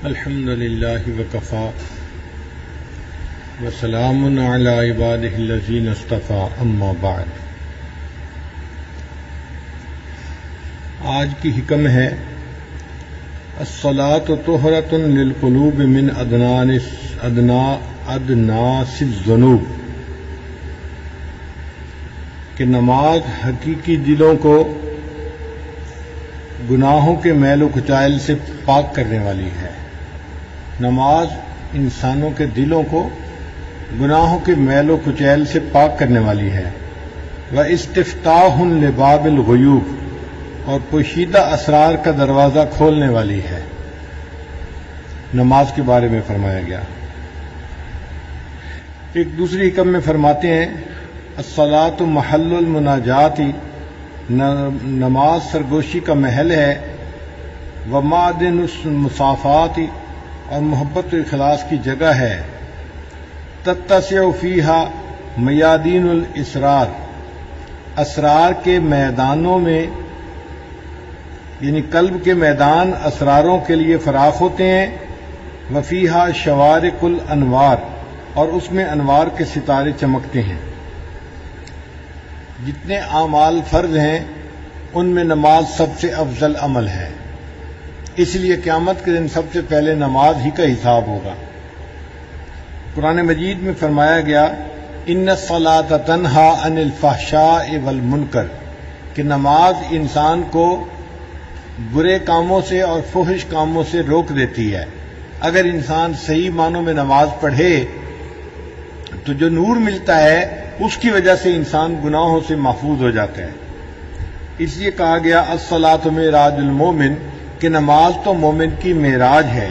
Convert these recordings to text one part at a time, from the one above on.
الحمد للہ وکفا وسلام علی عبادہ الذین اصطفیٰ اما بعد۔ آج کی حکم ہے الصلاۃ طہرۃ للقلوب من ادناس الذنوب، کہ نماز حقیقی دلوں کو گناہوں کے میل و کچائل سے پاک کرنے والی ہے۔ نماز انسانوں کے دلوں کو گناہوں کے میل و کچیل سے پاک کرنے والی ہے۔ وَاستفتاحٌ لباب الغیوب، اور پوشیدہ اسرار کا دروازہ کھولنے والی ہے۔ نماز کے بارے میں فرمایا گیا۔ ایک دوسری حکم میں فرماتے ہیں الصلاۃ محل المناجات، نماز سرگوشی کا محل ہے۔ ومعدن المصافات، اور محبت و اخلاص کی جگہ ہے۔ تتسع فیہا میادین الاسرار، اسرار کے میدانوں میں، یعنی قلب کے میدان اسراروں کے لیے فراخ ہوتے ہیں۔ وفیہا شوارق الانوار، اور اس میں انوار کے ستارے چمکتے ہیں۔ جتنے اعمال فرض ہیں ان میں نماز سب سے افضل عمل ہے، اس لیے قیامت کے دن سب سے پہلے نماز ہی کا حساب ہوگا۔ قرآن مجید میں فرمایا گیا ان الصلاۃ تنہی عن الفحشاء والمنکر، کہ نماز انسان کو برے کاموں سے اور فحش کاموں سے روک دیتی ہے۔ اگر انسان صحیح معنوں میں نماز پڑھے تو جو نور ملتا ہے اس کی وجہ سے انسان گناہوں سے محفوظ ہو جاتا ہے۔ اس لیے کہا گیا الصلاۃ معراج المومن، کہ نماز تو مومن کی معراج ہے۔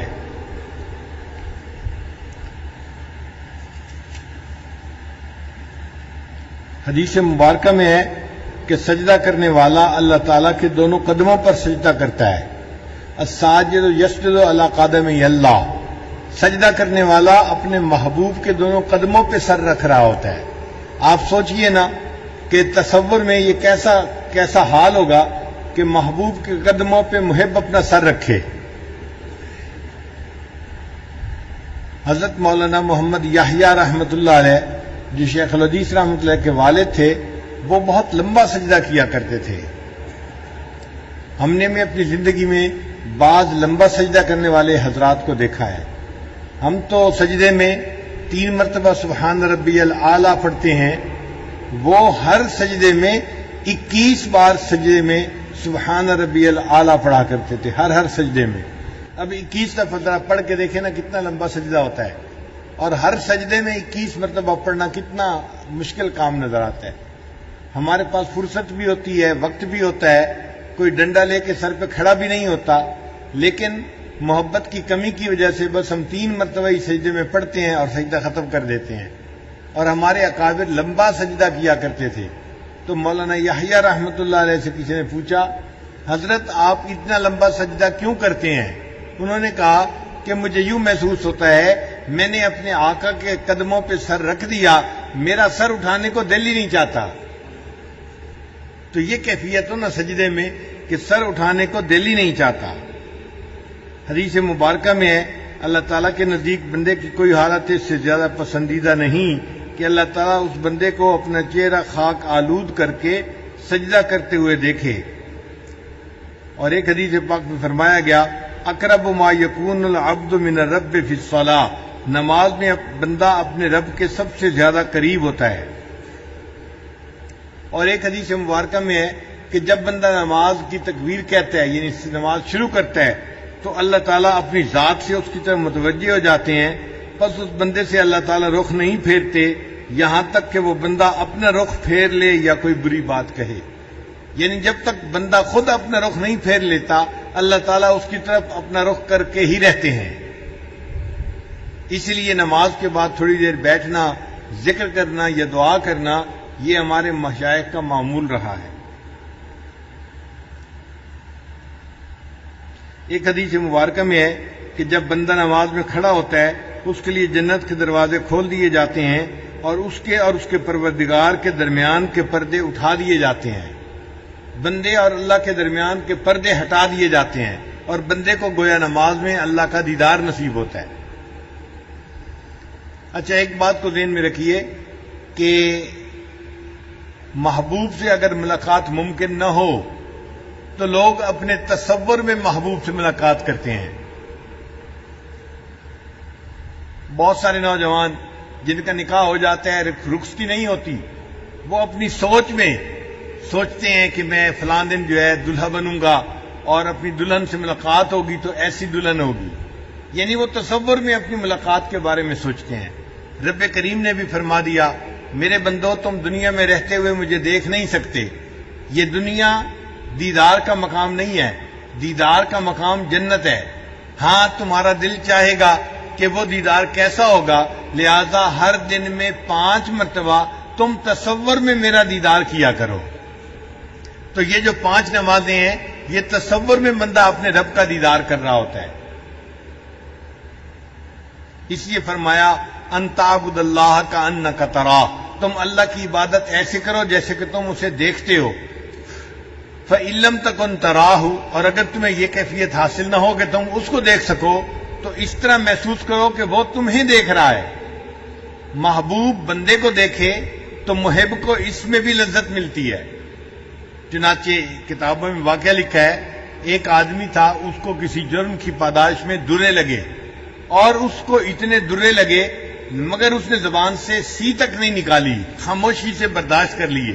حدیث مبارکہ میں ہے کہ سجدہ کرنے والا اللہ تعالیٰ کے دونوں قدموں پر سجدہ کرتا ہے۔ الساجد یسجد علی قدمی اللہ، سجدہ کرنے والا اپنے محبوب کے دونوں قدموں پہ سر رکھ رہا ہوتا ہے۔ آپ سوچئے نا کہ تصور میں یہ کیسا حال ہوگا کہ محبوب کے قدموں پہ محب اپنا سر رکھے۔ حضرت مولانا محمد یحییٰ رحمۃ اللہ علیہ، جو شیخ الحدیث رحمۃ اللہ کے والد تھے، وہ بہت لمبا سجدہ کیا کرتے تھے۔ ہم نے اپنی زندگی میں بعض لمبا سجدہ کرنے والے حضرات کو دیکھا ہے۔ ہم تو سجدے میں 3 مرتبہ سبحان ربی الاعلیٰ پڑھتے ہیں، وہ ہر سجدے میں 21 بار سجدے میں سبحان ربی الاعلیٰ پڑھا کرتے تھے، ہر سجدے میں۔ اب 21 دفعہ پڑھ کے دیکھیں نا کتنا لمبا سجدہ ہوتا ہے، اور ہر سجدے میں 21 مرتبہ پڑھنا کتنا مشکل کام نظر آتا ہے۔ ہمارے پاس فرصت بھی ہوتی ہے، وقت بھی ہوتا ہے، کوئی ڈنڈا لے کے سر پہ کھڑا بھی نہیں ہوتا، لیکن محبت کی کمی کی وجہ سے بس ہم 3 مرتبہ ہی سجدے میں پڑھتے ہیں اور سجدہ ختم کر دیتے ہیں۔ اور ہمارے اکابر لمبا سجدہ کیا کرتے تھے۔ تو مولانا یحییٰ رحمۃ اللہ علیہ سے کسی نے پوچھا حضرت آپ اتنا لمبا سجدہ کیوں کرتے ہیں؟ انہوں نے کہا کہ مجھے یوں محسوس ہوتا ہے میں نے اپنے آقا کے قدموں پہ سر رکھ دیا، میرا سر اٹھانے کو دل ہی نہیں چاہتا۔ تو یہ کیفیت ہو نا سجدے میں کہ سر اٹھانے کو دل ہی نہیں چاہتا۔ حدیث مبارکہ میں ہے اللہ تعالیٰ کے نزدیک بندے کی کوئی حالت اس سے زیادہ پسندیدہ نہیں کہ اللہ تعالیٰ اس بندے کو اپنا چہرہ خاک آلود کر کے سجدہ کرتے ہوئے دیکھے۔ اور ایک حدیث پاک میں فرمایا گیا اقرب ما یکون العبد من الرب فی الصلاۃ، نماز میں بندہ اپنے رب کے سب سے زیادہ قریب ہوتا ہے۔ اور ایک حدیث مبارکہ میں ہے کہ جب بندہ نماز کی تکبیر کہتا ہے، یعنی نماز شروع کرتا ہے، تو اللہ تعالیٰ اپنی ذات سے اس کی طرف متوجہ ہو جاتے ہیں، بس اس بندے سے اللہ تعالیٰ رخ نہیں پھیرتے یہاں تک کہ وہ بندہ اپنا رخ پھیر لے یا کوئی بری بات کہے۔ یعنی جب تک بندہ خود اپنا رخ نہیں پھیر لیتا اللہ تعالیٰ اس کی طرف اپنا رخ کر کے ہی رہتے ہیں۔ اس لیے نماز کے بعد تھوڑی دیر بیٹھنا، ذکر کرنا یا دعا کرنا، یہ ہمارے مشائخ کا معمول رہا ہے۔ ایک حدیث مبارکہ میں ہے کہ جب بندہ نماز میں کھڑا ہوتا ہے اس کے لیے جنت کے دروازے کھول دیے جاتے ہیں اور اس کے پروردگار کے درمیان کے پردے اٹھا دیے جاتے ہیں۔ بندے اور اللہ کے درمیان کے پردے ہٹا دیے جاتے ہیں، اور بندے کو گویا نماز میں اللہ کا دیدار نصیب ہوتا ہے۔ اچھا، ایک بات کو ذہن میں رکھیے کہ محبوب سے اگر ملاقات ممکن نہ ہو تو لوگ اپنے تصور میں محبوب سے ملاقات کرتے ہیں۔ بہت سارے نوجوان جن کا نکاح ہو جاتا ہے، رخصتی نہیں ہوتی، وہ اپنی سوچ میں سوچتے ہیں کہ میں فلاں دن جو ہے دلہا بنوں گا اور اپنی دلہن سے ملاقات ہوگی تو ایسی دلہن ہوگی، یعنی وہ تصور میں اپنی ملاقات کے بارے میں سوچتے ہیں۔ رب کریم نے بھی فرما دیا، میرے بندو تم دنیا میں رہتے ہوئے مجھے دیکھ نہیں سکتے، یہ دنیا دیدار کا مقام نہیں ہے، دیدار کا مقام جنت ہے۔ ہاں تمہارا دل چاہے گا کہ وہ دیدار کیسا ہوگا، لہذا ہر دن میں 5 مرتبہ تم تصور میں میرا دیدار کیا کرو۔ تو یہ جو 5 نمازیں ہیں، یہ تصور میں بندہ اپنے رب کا دیدار کر رہا ہوتا ہے۔ اس لیے فرمایا ان تعبد اللہ کأنک تراہ، تم اللہ کی عبادت ایسے کرو جیسے کہ تم اسے دیکھتے ہو۔ فإن لم تکن تراہ، اور اگر تمہیں یہ کیفیت حاصل نہ ہو کہ تم اس کو دیکھ سکو تو اس طرح محسوس کرو کہ وہ تمہیں دیکھ رہا ہے۔ محبوب بندے کو دیکھے تو محب کو اس میں بھی لذت ملتی ہے۔ چنانچہ کتابوں میں واقعہ لکھا ہے، ایک آدمی تھا، اس کو کسی جرم کی پاداش میں درے لگے، اور اس کو اتنے درے لگے مگر اس نے زبان سے سی تک نہیں نکالی، خاموشی سے برداشت کر لیے۔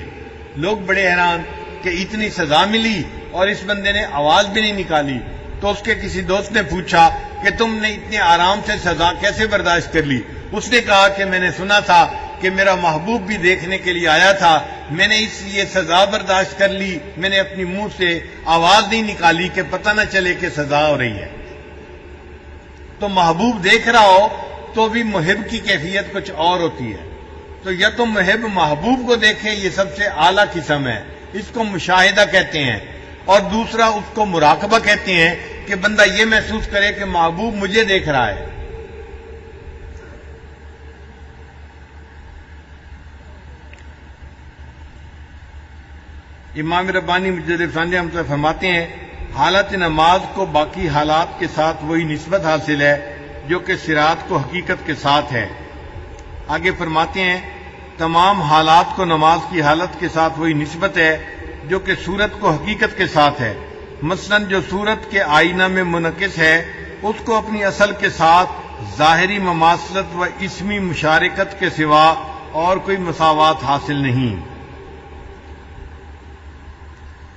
لوگ بڑے حیران کہ اتنی سزا ملی اور اس بندے نے آواز بھی نہیں نکالی۔ تو اس کے کسی دوست نے پوچھا کہ تم نے اتنے آرام سے سزا کیسے برداشت کر لی؟ اس نے کہا کہ میں نے سنا تھا کہ میرا محبوب بھی دیکھنے کے لیے آیا تھا، میں نے اس لیے سزا برداشت کر لی، میں نے اپنی منہ سے آواز نہیں نکالی کہ پتہ نہ چلے کہ سزا ہو رہی ہے۔ تو محبوب دیکھ رہا ہو تو بھی محب کی کیفیت کچھ اور ہوتی ہے۔ تو یا تو محب محبوب کو دیکھے، یہ سب سے اعلیٰ قسم ہے، اس کو مشاہدہ کہتے ہیں، اور دوسرا اس کو مراقبہ کہتے ہیں کہ بندہ یہ محسوس کرے کہ محبوب مجھے دیکھ رہا ہے۔ امام ربانی مجدد ثانی رحمۃ اللہ فرماتے ہیں، حالت نماز کو باقی حالات کے ساتھ وہی نسبت حاصل ہے جو کہ صراط کو حقیقت کے ساتھ ہے۔ آگے فرماتے ہیں، تمام حالات کو نماز کی حالت کے ساتھ وہی نسبت ہے جو کہ صورت کو حقیقت کے ساتھ ہے۔ مثلاً جو صورت کے آئینہ میں منعکس ہے اس کو اپنی اصل کے ساتھ ظاہری مماثلت و اسمی مشارکت کے سوا اور کوئی مساوات حاصل نہیں۔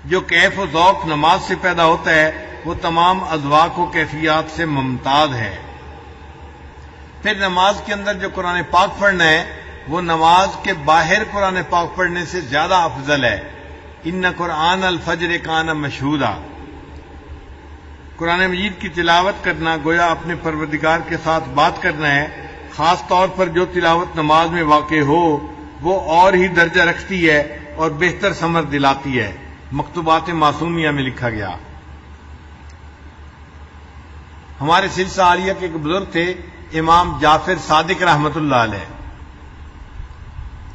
جو کیف و ذوق نماز سے پیدا ہوتا ہے وہ تمام اذواق و کیفیات سے ممتاز ہے۔ پھر نماز کے اندر جو قرآن پاک پڑھنا ہے وہ نماز کے باہر قرآن پاک پڑھنے سے زیادہ افضل ہے۔ ان قرآن الفجر کان مشہودا، قرآن مجید کی تلاوت کرنا گویا اپنے پروردگار کے ساتھ بات کرنا ہے۔ خاص طور پر جو تلاوت نماز میں واقع ہو وہ اور ہی درجہ رکھتی ہے اور بہتر ثمر دلاتی ہے۔ مکتوبات معصومیہ میں لکھا گیا۔ ہمارے سلسلہ عالیہ کے ایک بزرگ تھے، امام جعفر صادق رحمۃ اللہ علیہ۔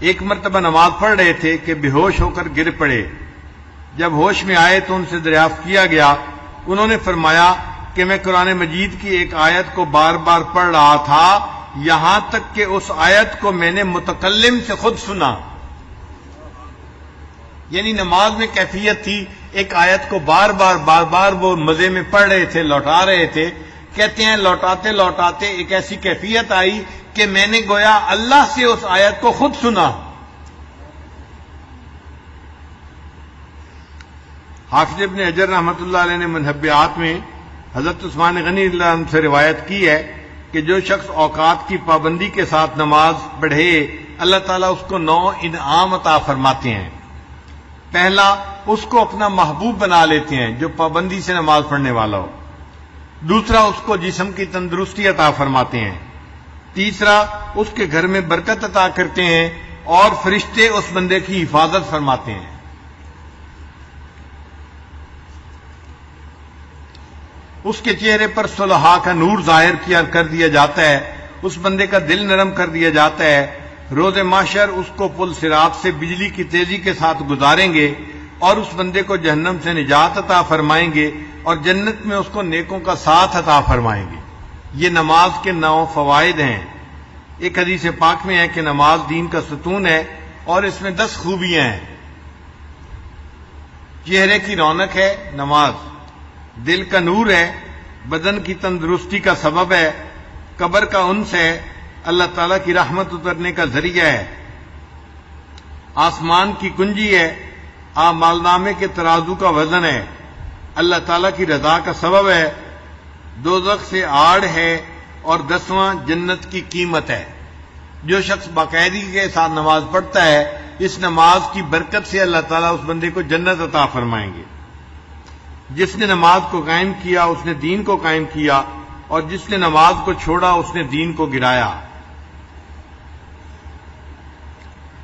ایک مرتبہ نماز پڑھ رہے تھے کہ بے ہوش ہو کر گر پڑے۔ جب ہوش میں آئے تو ان سے دریافت کیا گیا، انہوں نے فرمایا کہ میں قرآن مجید کی ایک آیت کو بار بار پڑھ رہا تھا، یہاں تک کہ اس آیت کو میں نے متکلم سے خود سنا۔ یعنی نماز میں کیفیت تھی، ایک آیت کو بار بار وہ مزے میں پڑھ رہے تھے، لوٹا رہے تھے۔ کہتے ہیں لوٹاتے لوٹاتے ایک ایسی کیفیت آئی کہ میں نے گویا اللہ سے اس آیت کو خود سنا۔ حافظ ابن حجر رحمۃ اللہ علیہ نے منہبات میں حضرت عثمان غنی اللہ عنہ سے روایت کی ہے کہ جو شخص اوقات کی پابندی کے ساتھ نماز پڑھے اللہ تعالیٰ اس کو 9 انعام عطا فرماتے ہیں۔ پہلا، اس کو اپنا محبوب بنا لیتے ہیں جو پابندی سے نماز پڑھنے والا ہو۔ دوسرا، اس کو جسم کی تندرستی عطا فرماتے ہیں۔ تیسرا، اس کے گھر میں برکت عطا کرتے ہیں اور فرشتے اس بندے کی حفاظت فرماتے ہیں۔ اس کے چہرے پر صلحاء کا نور ظاہر کر دیا جاتا ہے، اس بندے کا دل نرم کر دیا جاتا ہے۔ روز محشر اس کو پل صراط سے بجلی کی تیزی کے ساتھ گزاریں گے اور اس بندے کو جہنم سے نجات عطا فرمائیں گے اور جنت میں اس کو نیکوں کا ساتھ عطا فرمائیں گے۔ یہ نماز کے 9 فوائد ہیں۔ ایک حدیث پاک میں ہے کہ نماز دین کا ستون ہے اور اس میں 10 خوبیاں ہیں۔ چہرے کی رونق ہے نماز، دل کا نور ہے، بدن کی تندرستی کا سبب ہے، قبر کا انس ہے، اللہ تعالیٰ کی رحمت اترنے کا ذریعہ ہے، آسمان کی کنجی ہے، اعمال نامے کے ترازو کا وزن ہے، اللہ تعالیٰ کی رضا کا سبب ہے، دوزخ سے آڑ ہے، اور 10واں جنت کی قیمت ہے۔ جو شخص باقاعدگی کے ساتھ نماز پڑھتا ہے، اس نماز کی برکت سے اللہ تعالیٰ اس بندے کو جنت عطا فرمائیں گے۔ جس نے نماز کو قائم کیا اس نے دین کو قائم کیا، اور جس نے نماز کو چھوڑا اس نے دین کو گرایا۔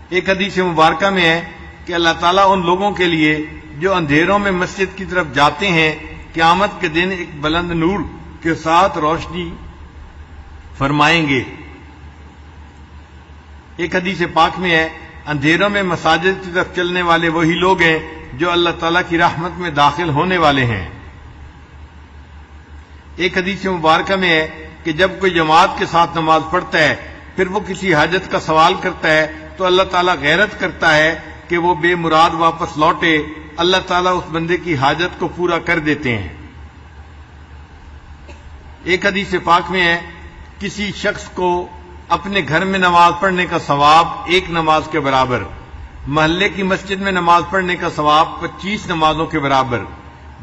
ایک حدیث مبارکہ میں ہے کہ اللہ تعالیٰ ان لوگوں کے لیے جو اندھیروں میں مسجد کی طرف جاتے ہیں قیامت کے دن ایک بلند نور کے ساتھ روشنی فرمائیں گے۔ ایک حدیث پاک میں ہے اندھیروں میں مساجد کی طرف چلنے والے وہی لوگ ہیں جو اللہ تعالیٰ کی رحمت میں داخل ہونے والے ہیں۔ ایک حدیث مبارکہ میں ہے کہ جب کوئی جماعت کے ساتھ نماز پڑھتا ہے پھر وہ کسی حاجت کا سوال کرتا ہے تو اللہ تعالیٰ غیرت کرتا ہے کہ وہ بے مراد واپس لوٹے، اللہ تعالیٰ اس بندے کی حاجت کو پورا کر دیتے ہیں۔ ایک حدیث پاک میں ہے کسی شخص کو اپنے گھر میں نماز پڑھنے کا ثواب 1 نماز کے برابر، محلے کی مسجد میں نماز پڑھنے کا ثواب 25 نمازوں کے برابر،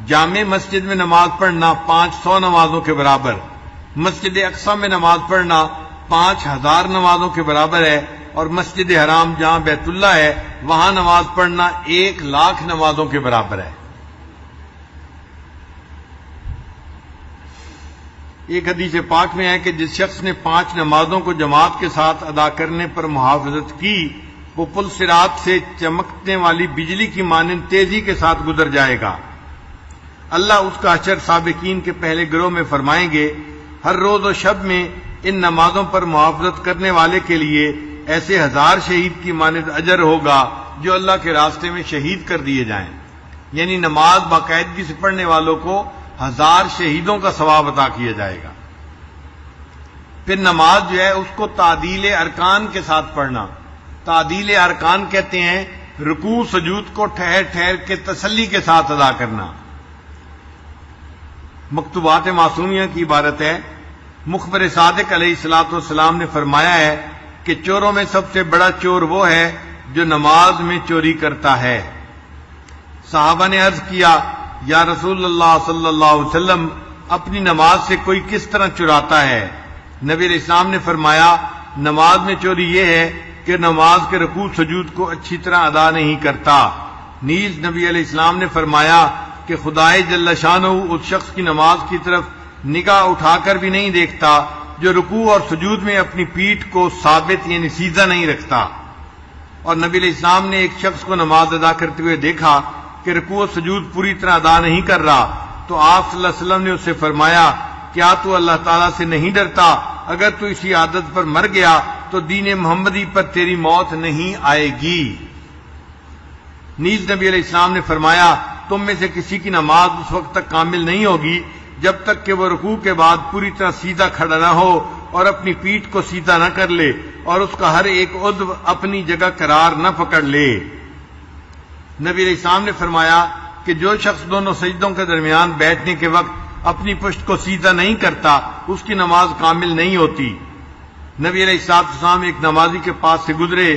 جامع مسجد میں نماز پڑھنا 500 نمازوں کے برابر، مسجد اقصی میں نماز پڑھنا 5000 نمازوں کے برابر ہے، اور مسجد حرام جہاں بیت اللہ ہے وہاں نماز پڑھنا 1,00,000 نمازوں کے برابر ہے۔ ایک حدیث پاک میں ہے کہ جس شخص نے 5 نمازوں کو جماعت کے ساتھ ادا کرنے پر محافظت کی وہ پل صراط سے چمکنے والی بجلی کی مانند تیزی کے ساتھ گزر جائے گا۔ اللہ اس کا حشر سابقین کے پہلے گروہ میں فرمائیں گے۔ ہر روز و شب میں ان نمازوں پر محافظت کرنے والے کے لیے ایسے 1000 شہید کی مانند اجر ہوگا جو اللہ کے راستے میں شہید کر دیے جائیں، یعنی نماز باقاعدگی سے پڑھنے والوں کو 1000 شہیدوں کا ثواب عطا کیا جائے گا۔ پھر نماز جو ہے اس کو تعدیل ارکان کے ساتھ پڑھنا۔ تعدیل ارکان کہتے ہیں رکوع سجود کو ٹھہر ٹھہر کے تسلی کے ساتھ ادا کرنا۔ مکتوبات معصومیہ کی عبارت ہے مخبر صادق علیہ الصلوۃ والسلام نے فرمایا ہے کہ چوروں میں سب سے بڑا چور وہ ہے جو نماز میں چوری کرتا ہے۔ صحابہ نے عرض کیا یا رسول اللہ صلی اللہ علیہ وسلم اپنی نماز سے کوئی کس طرح چراتا ہے؟ نبی علیہ السلام نے فرمایا نماز میں چوری یہ ہے کہ نماز کے رکوع سجود کو اچھی طرح ادا نہیں کرتا۔ نیز نبی علیہ السلام نے فرمایا کہ خدائے جل شانہ اس شخص کی نماز کی طرف نگاہ اٹھا کر بھی نہیں دیکھتا جو رکوع اور سجود میں اپنی پیٹھ کو ثابت یعنی سیدھا نہیں رکھتا۔ اور نبی علیہ السلام نے ایک شخص کو نماز ادا کرتے ہوئے دیکھا کہ رکوع و سجود پوری طرح ادا نہیں کر رہا، تو آپ صلی اللہ علیہ وسلم نے اس سے فرمایا کیا تو اللہ تعالیٰ سے نہیں ڈرتا؟ اگر تو اسی عادت پر مر گیا تو دین محمدی پر تیری موت نہیں آئے گی۔ نیز نبی علیہ السلام نے فرمایا تم میں سے کسی کی نماز اس وقت تک کامل نہیں ہوگی جب تک کہ وہ رکوع کے بعد پوری طرح سیدھا کھڑا نہ ہو اور اپنی پیٹھ کو سیدھا نہ کر لے اور اس کا ہر ایک عضو اپنی جگہ قرار نہ پکڑ لے۔ نبی علیہ السلام نے فرمایا کہ جو شخص دونوں سجدوں کے درمیان بیٹھنے کے وقت اپنی پشت کو سیدھا نہیں کرتا اس کی نماز کامل نہیں ہوتی۔ نبی علیہ السلام ایک نمازی کے پاس سے گزرے،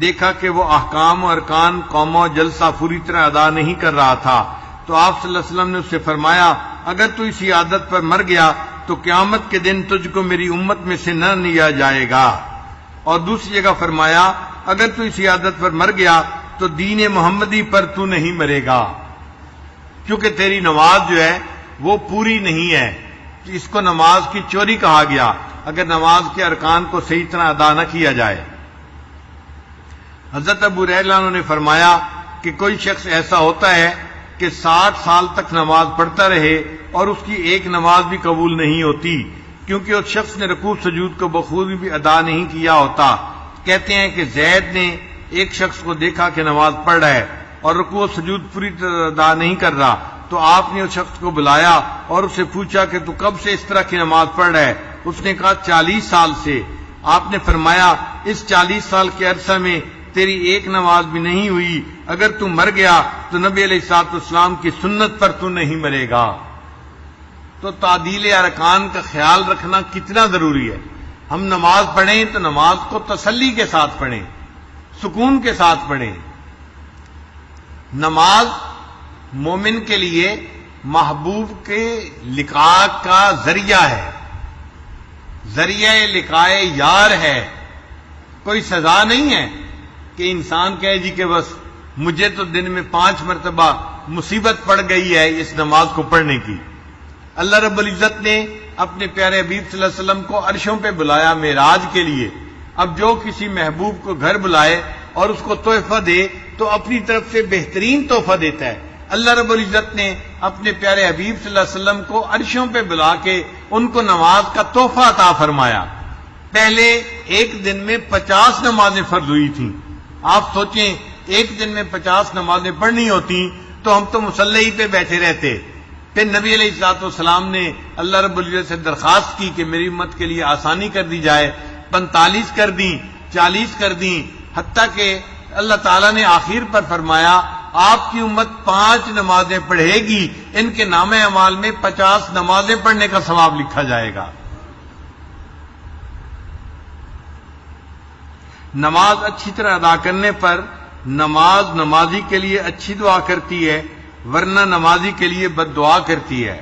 دیکھا کہ وہ احکام و ارکان قوم و جلسہ پوری طرح ادا نہیں کر رہا تھا، تو آپ صلی اللہ علیہ وسلم نے اس سے فرمایا اگر تو اسی عادت پر مر گیا تو قیامت کے دن تجھ کو میری امت میں سے نہ لیا جائے گا۔ اور دوسری جگہ فرمایا اگر تو اسی عادت پر مر گیا تو دین محمدی پر تو نہیں مرے گا، کیونکہ تیری نماز جو ہے وہ پوری نہیں ہے۔ اس کو نماز کی چوری کہا گیا اگر نماز کے ارکان کو صحیح طرح ادا نہ کیا جائے۔ حضرت ابو ہریرہ نے فرمایا کہ کوئی شخص ایسا ہوتا ہے کہ 60 سال تک نماز پڑھتا رہے اور اس کی ایک نماز بھی قبول نہیں ہوتی، کیونکہ اس شخص نے رکوع سجود کو بخوبی بھی ادا نہیں کیا ہوتا۔ کہتے ہیں کہ زید نے ایک شخص کو دیکھا کہ نماز پڑھ رہا ہے اور رکوع و سجود پوری طرح ادا نہیں کر رہا، تو آپ نے اس شخص کو بلایا اور اسے پوچھا کہ تو کب سے اس طرح کی نماز پڑھ رہا ہے؟ اس نے کہا 40 سال سے۔ آپ نے فرمایا اس 40 سال کے عرصہ میں تیری ایک نماز بھی نہیں ہوئی، اگر تو مر گیا تو نبی علیہ الصلوۃ والسلام کی سنت پر تو نہیں مرے گا۔ تو تعدیل ارکان کا خیال رکھنا کتنا ضروری ہے۔ ہم نماز پڑھیں تو نماز کو تسلی کے ساتھ پڑھیں، سکون کے ساتھ پڑھیں۔ نماز مومن کے لیے محبوب کے لقاء کا ذریعہ ہے، ذریعہ لقاء یار ہے، کوئی سزا نہیں ہے کہ انسان کہے جی کہ بس مجھے تو دن میں 5 مرتبہ مصیبت پڑ گئی ہے اس نماز کو پڑھنے کی۔ اللہ رب العزت نے اپنے پیارے حبیب صلی اللہ علیہ وسلم کو عرشوں پہ بلایا معراج کے لیے۔ اب جو کسی محبوب کو گھر بلائے اور اس کو تحفہ دے تو اپنی طرف سے بہترین تحفہ دیتا ہے۔ اللہ رب العزت نے اپنے پیارے حبیب صلی اللہ علیہ وسلم کو عرشوں پہ بلا کے ان کو نماز کا تحفہ عطا فرمایا۔ پہلے ایک دن میں 50 نمازیں فرض ہوئی تھیں۔ آپ سوچیں ایک دن میں 50 نمازیں پڑھنی ہوتی تو ہم تو مصلی پہ بیٹھے رہتے۔ پھر نبی علیہ الصلوۃ والسلام نے اللہ رب العزت سے درخواست کی کہ میری امت کے لیے آسانی کر دی جائے، 45 کر دیں، 40 کر دیں، حتیٰ کہ اللہ تعالیٰ نے آخر پر فرمایا آپ کی امت 5 نمازیں پڑھے گی، ان کے نام اعمال میں 50 نمازیں پڑھنے کا ثواب لکھا جائے گا۔ نماز اچھی طرح ادا کرنے پر نماز نمازی کے لیے اچھی دعا کرتی ہے، ورنہ نمازی کے لیے بد دعا کرتی ہے۔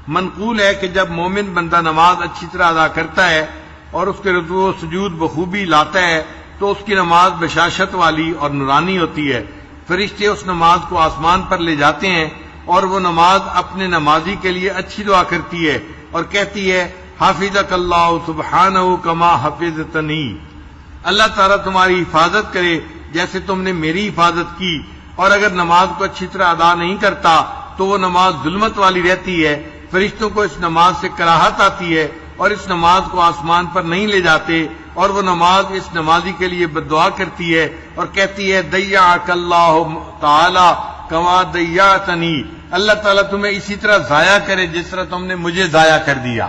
منقول ہے کہ جب مومن بندہ نماز اچھی طرح ادا کرتا ہے اور اس کے رکوع و سجود بخوبی لاتا ہے تو اس کی نماز بشاشت والی اور نورانی ہوتی ہے۔ فرشتے اس نماز کو آسمان پر لے جاتے ہیں اور وہ نماز اپنے نمازی کے لیے اچھی دعا کرتی ہے اور کہتی ہے حافظک اللہ سبحانہ کما حفظتنی، اللہ تعالیٰ تمہاری حفاظت کرے جیسے تم نے میری حفاظت کی۔ اور اگر نماز کو اچھی طرح ادا نہیں کرتا تو وہ نماز ظلمت والی رہتی ہے، فرشتوں کو اس نماز سے کراہت آتی ہے اور اس نماز کو آسمان پر نہیں لے جاتے، اور وہ نماز اس نمازی کے لیے بد دعا کرتی ہے اور کہتی ہے ضیعک اللہ تعالی کما ضیعتنی، اللہ تعالیٰ تمہیں اسی طرح ضائع کرے جس طرح تم نے مجھے ضائع کر دیا۔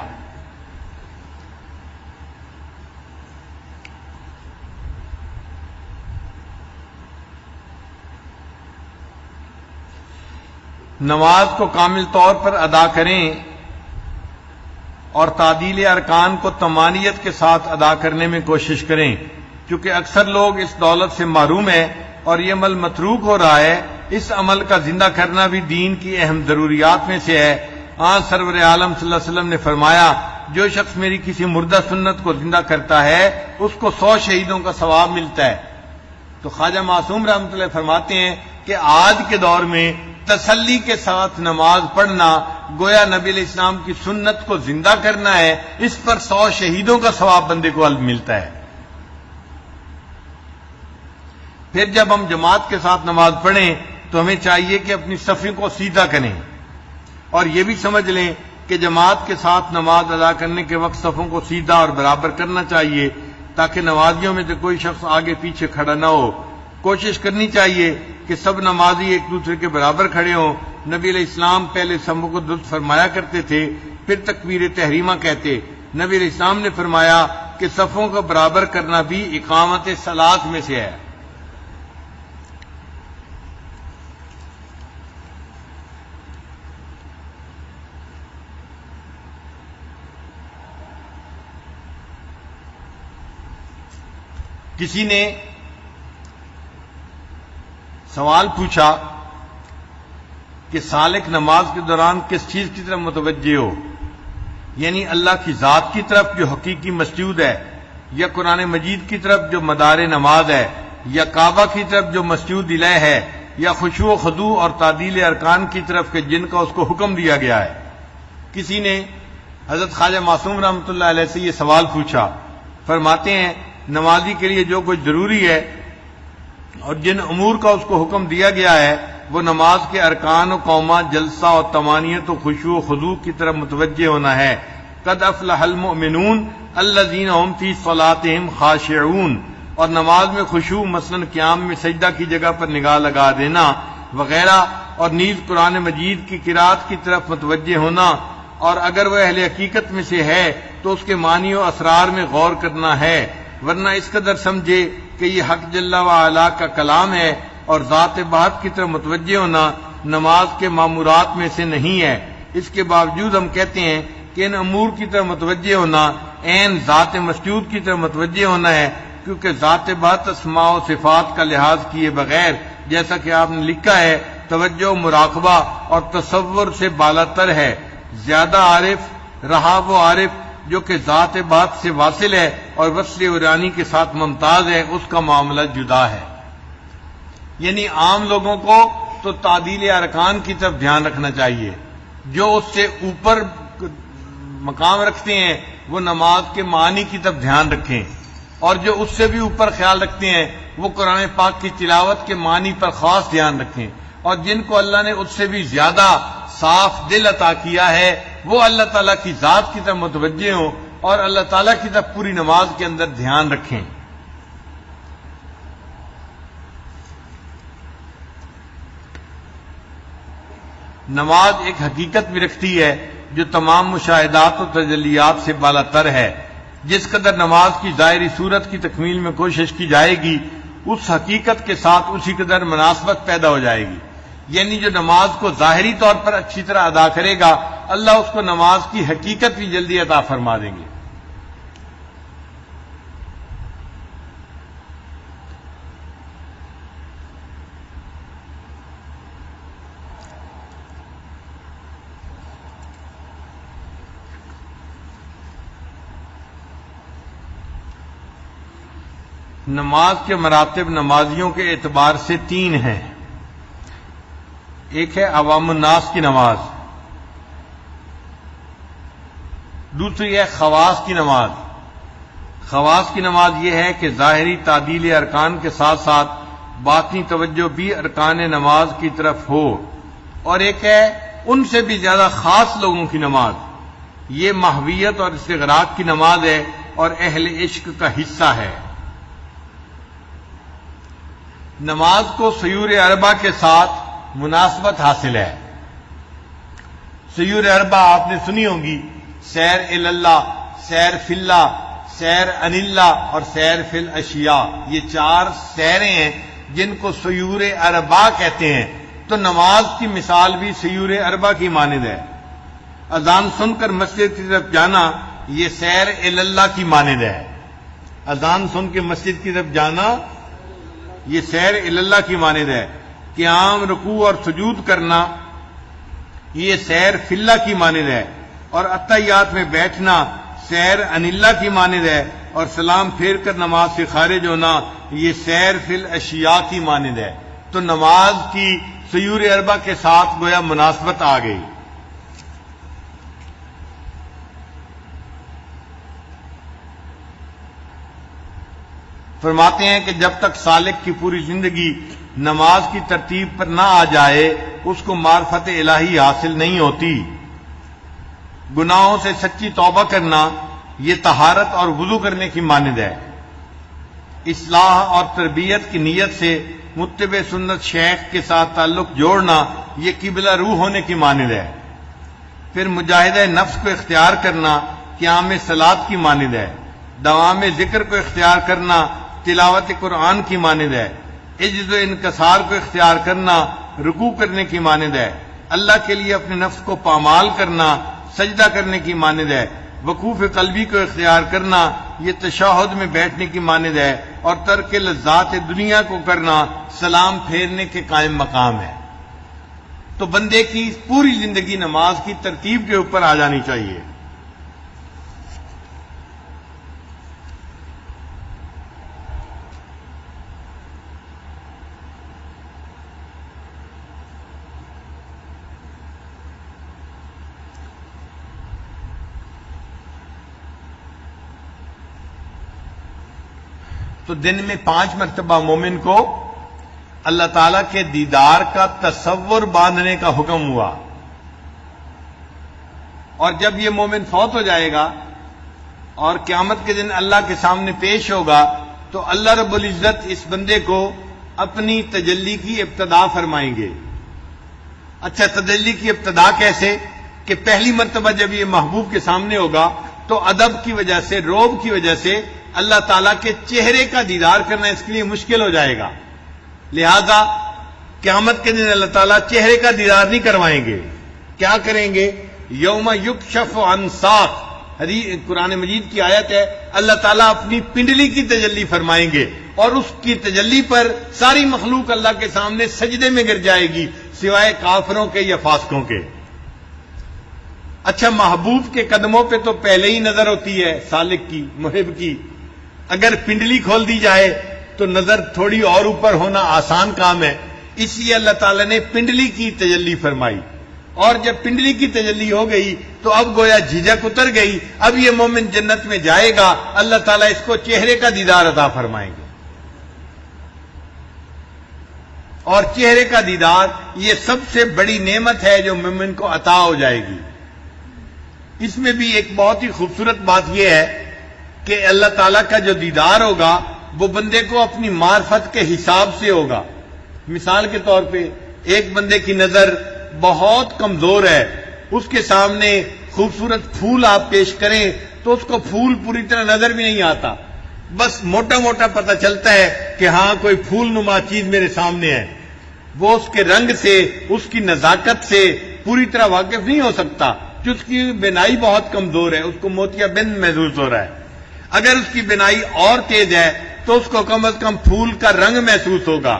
نماز کو کامل طور پر ادا کریں اور تعدیل ارکان کو طمانینت کے ساتھ ادا کرنے میں کوشش کریں، کیونکہ اکثر لوگ اس دولت سے محروم ہیں اور یہ عمل متروک ہو رہا ہے۔ اس عمل کا زندہ کرنا بھی دین کی اہم ضروریات میں سے ہے۔ سرور عالم صلی اللہ علیہ وسلم نے فرمایا جو شخص میری کسی مردہ سنت کو زندہ کرتا ہے اس کو 100 شہیدوں کا ثواب ملتا ہے۔ تو خواجہ معصوم رحمۃ اللہ فرماتے ہیں کہ آج کے دور میں تسلی کے ساتھ نماز پڑھنا گویا نبی علیہ السلام کی سنت کو زندہ کرنا ہے، اس پر 100 شہیدوں کا ثواب بندے کو ملتا ہے۔ پھر جب ہم جماعت کے ساتھ نماز پڑھیں تو ہمیں چاہیے کہ اپنی صفیں کو سیدھا کریں اور یہ بھی سمجھ لیں کہ جماعت کے ساتھ نماز ادا کرنے کے وقت صفوں کو سیدھا اور برابر کرنا چاہیے تاکہ نمازیوں میں سے کوئی شخص آگے پیچھے کھڑا نہ ہو۔ کوشش کرنی چاہیے کہ سب نمازی ایک دوسرے کے برابر کھڑے ہوں۔ نبی علیہ السلام پہلے صفوں کو درست فرمایا کرتے تھے، پھر تکبیر تحریمہ کہتے۔ نبی علیہ السلام نے فرمایا کہ صفوں کو برابر کرنا بھی اقامت صلاۃ میں سے ہے۔ کسی نے سوال پوچھا کہ سالک نماز کے دوران کس چیز کی طرف متوجہ ہو، یعنی اللہ کی ذات کی طرف جو حقیقی مسجود ہے، یا قرآن مجید کی طرف جو مدار نماز ہے، یا کعبہ کی طرف جو مسجود الہ ہے، یا خشوع و خضوع اور تعدیل ارکان کی طرف کہ جن کا اس کو حکم دیا گیا ہے۔ کسی نے حضرت خواجہ معصوم رحمۃ اللہ علیہ سے یہ سوال پوچھا۔ فرماتے ہیں نمازی کے لیے جو کچھ ضروری ہے اور جن امور کا اس کو حکم دیا گیا ہے وہ نماز کے ارکان و قوما، جلسہ اور طمانینت و خشوع و خضوع کی طرف متوجہ ہونا ہے۔ قد افلح المؤمنون الذین هم فی صلاتهم خاشعون، اور نماز میں خشوع مثلا قیام میں سجدہ کی جگہ پر نگاہ لگا دینا وغیرہ، اور نیز قرآن مجید کی قرات کی طرف متوجہ ہونا، اور اگر وہ اہل حقیقت میں سے ہے تو اس کے معنی و اسرار میں غور کرنا ہے، ورنہ اس قدر سمجھے کہ یہ حق جل و علا کا کلام ہے، اور ذات بات کی طرف متوجہ ہونا نماز کے مامورات میں سے نہیں ہے۔ اس کے باوجود ہم کہتے ہیں کہ ان امور کی طرف متوجہ ہونا عین ذات مسجود کی طرف متوجہ ہونا ہے، کیونکہ ذات بات اسماء و صفات کا لحاظ کیے بغیر، جیسا کہ آپ نے لکھا ہے، توجہ مراقبہ اور تصور سے بالاتر ہے۔ زیادہ عارف رہا وہ عارف جو کہ ذات بات سے واصل ہے اور وصل عریانی کے ساتھ ممتاز ہے، اس کا معاملہ جدا ہے۔ یعنی عام لوگوں کو تو تعدیل ارکان کی طرف دھیان رکھنا چاہیے، جو اس سے اوپر مقام رکھتے ہیں وہ نماز کے معنی کی طرف دھیان رکھیں، اور جو اس سے بھی اوپر خیال رکھتے ہیں وہ قرآن پاک کی تلاوت کے معنی پر خاص دھیان رکھیں، اور جن کو اللہ نے اس سے بھی زیادہ صاف دل عطا کیا ہے وہ اللہ تعالیٰ کی ذات کی طرف متوجہ ہوں اور اللہ تعالیٰ کی طرف پوری نماز کے اندر دھیان رکھیں۔ نماز ایک حقیقت بھی رکھتی ہے جو تمام مشاہدات و تجلیات سے بالاتر ہے۔ جس قدر نماز کی ظاہری صورت کی تکمیل میں کوشش کی جائے گی، اس حقیقت کے ساتھ اسی قدر مناسبت پیدا ہو جائے گی۔ یعنی جو نماز کو ظاہری طور پر اچھی طرح ادا کرے گا، اللہ اس کو نماز کی حقیقت بھی جلدی عطا فرما دیں گے۔ نماز کے مراتب نمازیوں کے اعتبار سے 3 ہیں۔ ایک ہے عوام الناس کی نماز، دوسری ہے خواص کی نماز۔ خواص کی نماز یہ ہے کہ ظاہری تعدیل ارکان کے ساتھ ساتھ باطنی توجہ بھی ارکان نماز کی طرف ہو، اور ایک ہے ان سے بھی زیادہ خاص لوگوں کی نماز، یہ محویت اور استغراق کی نماز ہے اور اہل عشق کا حصہ ہے۔ نماز کو سیور اربع کے ساتھ مناسبت حاصل ہے۔ سیور اربع آپ نے سنی ہوگی، سیر اللہ، سیر فی اللہ، سیر ان اللہ اور سیر فی الاشیاء، یہ 4 سیریں ہیں جن کو سیور اربع کہتے ہیں۔ تو نماز کی مثال بھی سیور اربع کی مانند ہے۔ اذان سن کر مسجد کی طرف جانا یہ سیر اللہ کی مانند ہے۔ اذان سن کے مسجد کی طرف جانا یہ سیر اللہ کی مانند ہے۔ قیام، رکوع اور سجود کرنا یہ سیر فی اللہ کی مانند ہے، اور اتحیات میں بیٹھنا سیر ان اللہ کی مانند ہے، اور سلام پھیر کر نماز سے خارج ہونا یہ سیر فی الاشیاء کی مانند ہے۔ تو نماز کی سیور اربع کے ساتھ گویا مناسبت آ گئی۔ فرماتے ہیں کہ جب تک سالک کی پوری زندگی نماز کی ترتیب پر نہ آ جائے اس کو معرفت الہی حاصل نہیں ہوتی۔ گناہوں سے سچی توبہ کرنا یہ طہارت اور وضو کرنے کی مانند ہے۔ اصلاح اور تربیت کی نیت سے متبع سنت شیخ کے ساتھ تعلق جوڑنا یہ قبلہ روح ہونے کی مانند ہے۔ پھر مجاہدہ نفس کو اختیار کرنا قیام صلاۃ کی مانند ہے۔ دوام ذکر کو اختیار کرنا تلاوت قرآن کی مانند ہے۔ عجز و انکسار کو اختیار کرنا رکوع کرنے کی مانند ہے۔ اللہ کے لیے اپنے نفس کو پامال کرنا سجدہ کرنے کی مانند ہے۔ وقوف قلبی کو اختیار کرنا یہ تشہد میں بیٹھنے کی مانند ہے، اور ترک لذات دنیا کو کرنا سلام پھیرنے کے قائم مقام ہے۔ تو بندے کی پوری زندگی نماز کی ترتیب کے اوپر آ جانی چاہیے۔ تو دن میں 5 مرتبہ مومن کو اللہ تعالیٰ کے دیدار کا تصور باندھنے کا حکم ہوا، اور جب یہ مومن فوت ہو جائے گا اور قیامت کے دن اللہ کے سامنے پیش ہوگا تو اللہ رب العزت اس بندے کو اپنی تجلی کی ابتدا فرمائیں گے. اچھا، تجلی کی ابتدا کیسے؟ کہ پہلی مرتبہ جب یہ محبوب کے سامنے ہوگا تو ادب کی وجہ سے، روب کی وجہ سے اللہ تعالیٰ کے چہرے کا دیدار کرنا اس کے لیے مشکل ہو جائے گا. لہذا قیامت کے دن اللہ تعالیٰ چہرے کا دیدار نہیں کروائیں گے. کیا کریں گے؟ یوم یکشف عن ساق، قرآن مجید کی آیت ہے، اللہ تعالیٰ اپنی پنڈلی کی تجلی فرمائیں گے اور اس کی تجلی پر ساری مخلوق اللہ کے سامنے سجدے میں گر جائے گی سوائے کافروں کے یا فاسقوں کے. اچھا، محبوب کے قدموں پہ تو پہلے ہی نظر ہوتی ہے سالک کی، محب کی. اگر پنڈلی کھول دی جائے تو نظر تھوڑی اور اوپر ہونا آسان کام ہے، اس لیے اللہ تعالیٰ نے پنڈلی کی تجلی فرمائی. اور جب پنڈلی کی تجلی ہو گئی تو اب گویا جھجک اتر گئی. اب یہ مومن جنت میں جائے گا، اللہ تعالیٰ اس کو چہرے کا دیدار عطا فرمائیں گے. اور چہرے کا دیدار یہ سب سے بڑی نعمت ہے جو مومن کو عطا ہو جائے گی. اس میں بھی ایک بہت ہی خوبصورت بات یہ ہے کہ اللہ تعالیٰ کا جو دیدار ہوگا وہ بندے کو اپنی معرفت کے حساب سے ہوگا. مثال کے طور پہ ایک بندے کی نظر بہت کمزور ہے، اس کے سامنے خوبصورت پھول آپ پیش کریں تو اس کو پھول پوری طرح نظر بھی نہیں آتا، بس موٹا موٹا پتہ چلتا ہے کہ ہاں کوئی پھول نما چیز میرے سامنے ہے. وہ اس کے رنگ سے، اس کی نزاکت سے پوری طرح واقف نہیں ہو سکتا کہ اس کی بینائی بہت کمزور ہے، اس کو موتیا بند محسوس ہو رہا ہے. اگر اس کی بینائی اور تیز ہے تو اس کو کم از کم پھول کا رنگ محسوس ہوگا.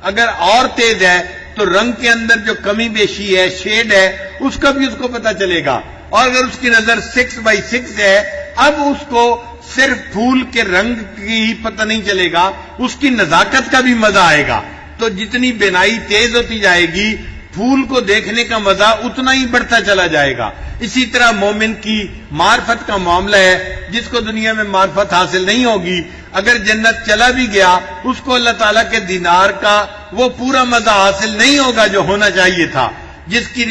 اگر اور تیز ہے تو رنگ کے اندر جو کمی بیشی ہے، شیڈ ہے، اس کا بھی اس کو پتہ چلے گا. اور اگر اس کی نظر 6x6 ہے، اب اس کو صرف پھول کے رنگ کی ہی پتہ نہیں چلے گا، اس کی نزاکت کا بھی مزہ آئے گا. تو جتنی بینائی تیز ہوتی جائے گی پھول کو دیکھنے کا مزہ اتنا ہی بڑھتا چلا جائے گا. اسی طرح مومن کی معرفت کا معاملہ ہے. جس کو دنیا میں معرفت حاصل نہیں ہوگی، اگر جنت چلا بھی گیا اس کو اللہ تعالیٰ کے دیدار کا وہ پورا مزہ حاصل نہیں ہوگا جو ہونا چاہیے تھا. جس کی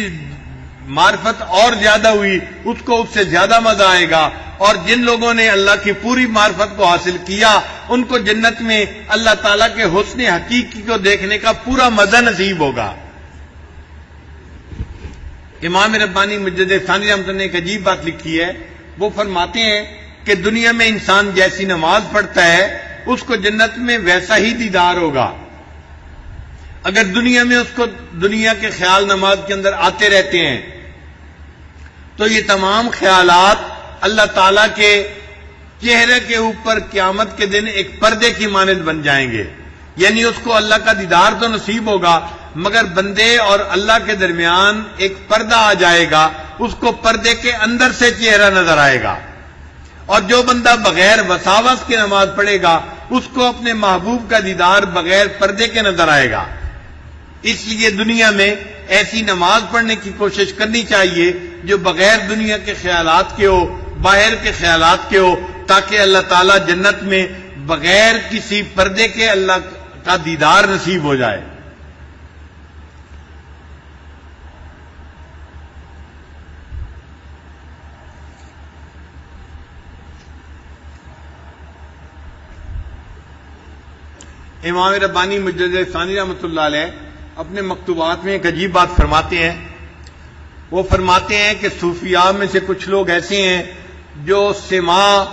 معرفت اور زیادہ ہوئی اس کو اس سے زیادہ مزہ آئے گا. اور جن لوگوں نے اللہ کی پوری معرفت کو حاصل کیا ان کو جنت میں اللہ تعالیٰ کے حسن حقیقی کو دیکھنے کا پورا مزہ نصیب ہوگا. امام ربانی مجدد ثانی رحمۃ اللہ نے ایک عجیب بات لکھی ہے. وہ فرماتے ہیں کہ دنیا میں انسان جیسی نماز پڑھتا ہے اس کو جنت میں ویسا ہی دیدار ہوگا. اگر دنیا میں اس کو دنیا کے خیال نماز کے اندر آتے رہتے ہیں تو یہ تمام خیالات اللہ تعالیٰ کے چہرے کے اوپر قیامت کے دن ایک پردے کی مانند بن جائیں گے. یعنی اس کو اللہ کا دیدار تو نصیب ہوگا مگر بندے اور اللہ کے درمیان ایک پردہ آ جائے گا، اس کو پردے کے اندر سے چہرہ نظر آئے گا. اور جو بندہ بغیر وساوس کے نماز پڑھے گا اس کو اپنے محبوب کا دیدار بغیر پردے کے نظر آئے گا. اس لیے دنیا میں ایسی نماز پڑھنے کی کوشش کرنی چاہیے جو بغیر دنیا کے خیالات کے ہو، باہر کے خیالات کے ہو، تاکہ اللہ تعالیٰ جنت میں بغیر کسی پردے کے اللہ کا دیدار نصیب ہو جائے. امام ربانی مجدد ثانی رحمۃ اللہ علیہ اپنے مکتوبات میں ایک عجیب بات فرماتے ہیں. وہ فرماتے ہیں کہ صوفیاء میں سے کچھ لوگ ایسے ہیں جو سماع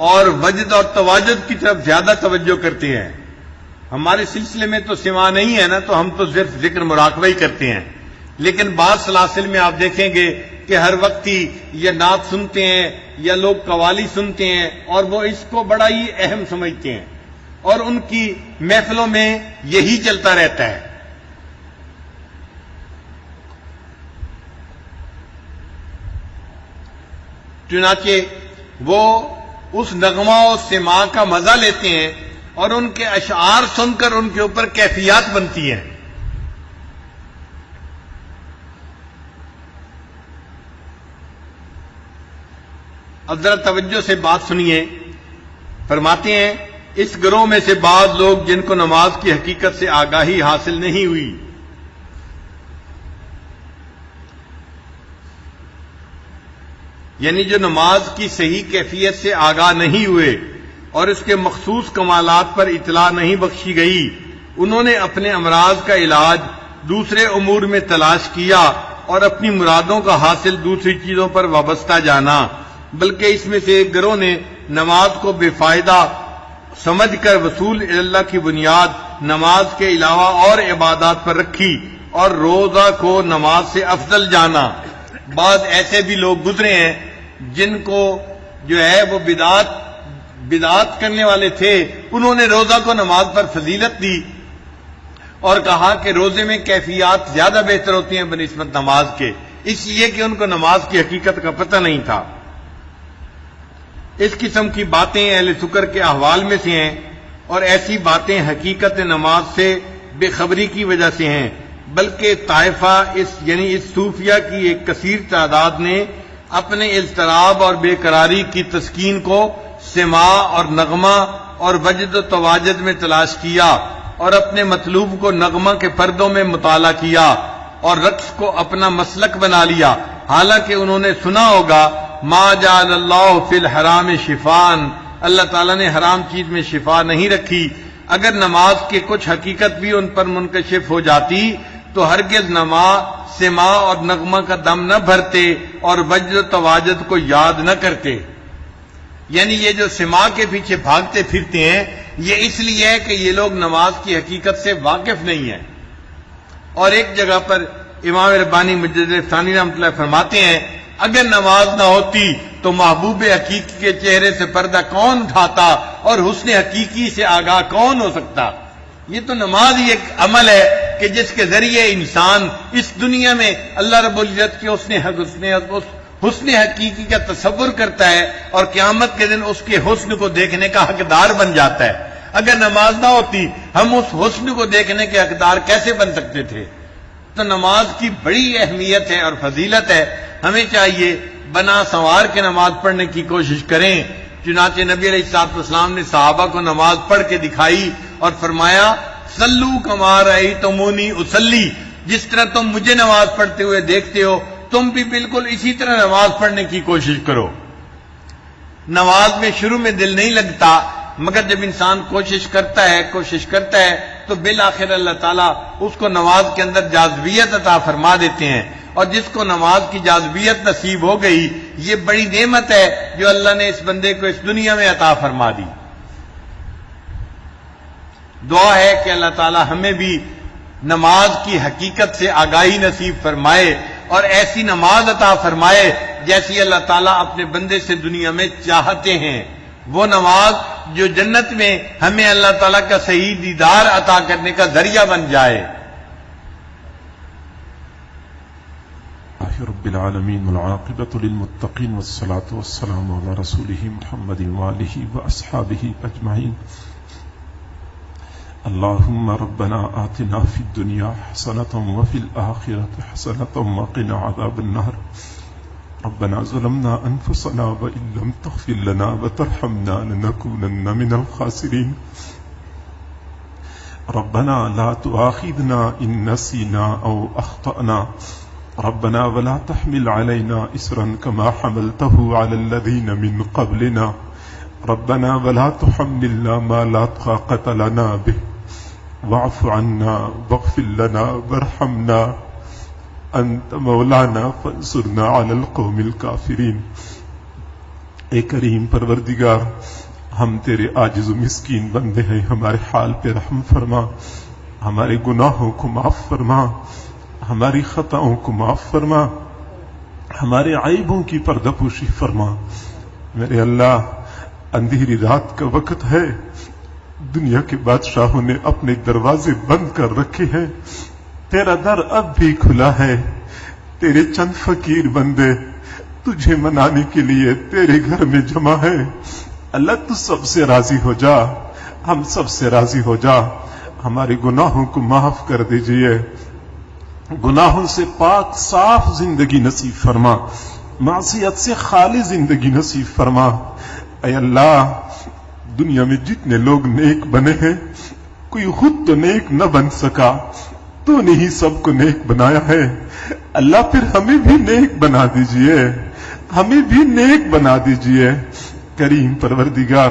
اور وجد اور تواجد کی طرف زیادہ توجہ کرتے ہیں. ہمارے سلسلے میں تو سماع نہیں ہے نا، تو ہم تو صرف ذکر مراقبہ ہی کرتے ہیں. لیکن بعض سلاسل میں آپ دیکھیں گے کہ ہر وقت ہی یا نعت سنتے ہیں یا لوگ قوالی سنتے ہیں اور وہ اس کو بڑا ہی اہم سمجھتے ہیں اور ان کی محفلوں میں یہی چلتا رہتا ہے. چنانچہ وہ اس نغمہ و سماع کا مزہ لیتے ہیں اور ان کے اشعار سن کر ان کے اوپر کیفیات بنتی ہیں. اب ذرا توجہ سے بات سنیے. فرماتے ہیں اس گروہ میں سے بعض لوگ جن کو نماز کی حقیقت سے آگاہی حاصل نہیں ہوئی، یعنی جو نماز کی صحیح کیفیت سے آگاہ نہیں ہوئے، اور اس کے مخصوص کمالات پر اطلاع نہیں بخشی گئی۔ انہوں نے اپنے امراض کا علاج دوسرے امور میں تلاش کیا اور اپنی مرادوں کا حاصل دوسری چیزوں پر وابستہ جانا، بلکہ اس میں سے ایک گروہ نے نماز کو بے فائدہ سمجھ کر وصول اللہ کی بنیاد نماز کے علاوہ اور عبادات پر رکھی اور روزہ کو نماز سے افضل جانا۔ بعض ایسے بھی لوگ گزرے ہیں جن کو جو ہے وہ بدعات کرنے والے تھے، انہوں نے روزہ کو نماز پر فضیلت دی اور کہا کہ روزے میں کیفیات زیادہ بہتر ہوتی ہیں بنسبت نماز کے، اس لیے کہ ان کو نماز کی حقیقت کا پتہ نہیں تھا۔ اس قسم کی باتیں اہل سکر کے احوال میں سے ہیں، اور ایسی باتیں حقیقت نماز سے بے خبری کی وجہ سے ہیں، بلکہ طائفہ یعنی اس صوفیہ کی ایک کثیر تعداد نے اپنے اضطراب اور بے قراری کی تسکین کو سماع اور نغمہ اور وجد و تواجد میں تلاش کیا اور اپنے مطلوب کو نغمہ کے پردوں میں مطالعہ کیا اور رقص کو اپنا مسلک بنا لیا، حالانکہ انہوں نے سنا ہوگا ما جعل اللہ فی الحرام شفاءً، اللہ تعالیٰ نے حرام چیز میں شفا نہیں رکھی۔ اگر نماز کے کچھ حقیقت بھی ان پر منکشف ہو جاتی تو ہرگز نماز سماع اور نغمہ کا دم نہ بھرتے اور وجد و تواجد کو یاد نہ کرتے۔ یعنی یہ جو سماع کے پیچھے بھاگتے پھرتے ہیں، یہ اس لیے ہے کہ یہ لوگ نماز کی حقیقت سے واقف نہیں ہیں۔ اور ایک جگہ پر امام ربانی مجدد ثانی رحمۃ اللہ فرماتے ہیں، اگر نماز نہ ہوتی تو محبوب حقیقی کے چہرے سے پردہ کون اٹھاتا اور حسن حقیقی سے آگاہ کون ہو سکتا؟ یہ تو نماز ہی ایک عمل ہے کہ جس کے ذریعے انسان اس دنیا میں اللہ رب العزت کے حسن حقیقی کا تصور کرتا ہے اور قیامت کے دن اس کے حسن کو دیکھنے کا حقدار بن جاتا ہے۔ اگر نماز نہ ہوتی ہم اس حسن کو دیکھنے کے حقدار کیسے بن سکتے تھے؟ تو نماز کی بڑی اہمیت ہے اور فضیلت ہے، ہمیں چاہیے بنا سنوار کے نماز پڑھنے کی کوشش کریں۔ چنانچہ نبی علیہ الصلوۃ والسلام نے صحابہ کو نماز پڑھ کے دکھائی اور فرمایا صلو کما رأیتمونی اصلی، جس طرح تم مجھے نماز پڑھتے ہوئے دیکھتے ہو تم بھی بالکل اسی طرح نماز پڑھنے کی کوشش کرو۔ نماز میں شروع میں دل نہیں لگتا، مگر جب انسان کوشش کرتا ہے تو بالآخر اللہ تعالیٰ اس کو نماز کے اندر جاذبیت عطا فرما دیتے ہیں، اور جس کو نماز کی جاذبیت نصیب ہو گئی یہ بڑی نعمت ہے جو اللہ نے اس بندے کو اس دنیا میں عطا فرما دی۔ دعا ہے کہ اللہ تعالیٰ ہمیں بھی نماز کی حقیقت سے آگاہی نصیب فرمائے اور ایسی نماز عطا فرمائے جیسی اللہ تعالیٰ اپنے بندے سے دنیا میں چاہتے ہیں، وہ نماز جو جنت میں ہمیں اللہ تعالیٰ کا صحیح دیدار عطا کرنے کا ذریعہ بن جائے۔ رب العالمین والعاقبۃ للمتقین والصلاة والسلام علی رسولہ محمد وآلہ واصحابہ اجمعین۔ اللہم ربنا آتنا فی الدنیا حسنۃ وفی الآخرۃ حسنۃ وقنا عذاب النار۔ ربنا ظلمنا انفسنا وان لم تغفر لنا وترحمنا لنکونن من الخاسرین۔ ربنا لا تؤاخذنا ان نسینا او اخطأنا، ربنا ولا تحمل علينا إصرا كما حملته على الذين من قبلنا، ربنا ولا تحملنا ما لا طاقة لنا به، واعف عنا واغفر لنا وارحمنا أنت مولانا فانصرنا على القوم الكافرين۔ اے کریم پروردگار، ہم تیرے عاجز و مسکین بندے ہیں، ہمارے حال پہ رحم فرما، ہمارے گناہوں کو معاف فرما، ہماری خطاؤں کو معاف فرما، ہمارے عیبوں کی پردہ پوشی فرما۔ میرے اللہ، اندھیری رات کا وقت ہے، دنیا کے بادشاہوں نے اپنے دروازے بند کر رکھے ہیں، تیرا در اب بھی کھلا ہے۔ تیرے چند فقیر بندے تجھے منانے کے لیے تیرے گھر میں جمع ہے۔ اللہ تو سب سے راضی ہو جا، ہم سب سے راضی ہو جا، ہمارے گناہوں کو معاف کر دیجئے، گناہوں سے پاک صاف زندگی نصیب فرما، معصیت سے خالی زندگی نصیب فرما۔ اے اللہ، دنیا میں جتنے لوگ نیک بنے ہیں کوئی خود تو نیک نہ بن سکا، تو نے ہی سب کو نیک بنایا ہے۔ اللہ پھر ہمیں بھی نیک بنا دیجئے، ہمیں بھی نیک بنا دیجئے۔ کریم پروردگار،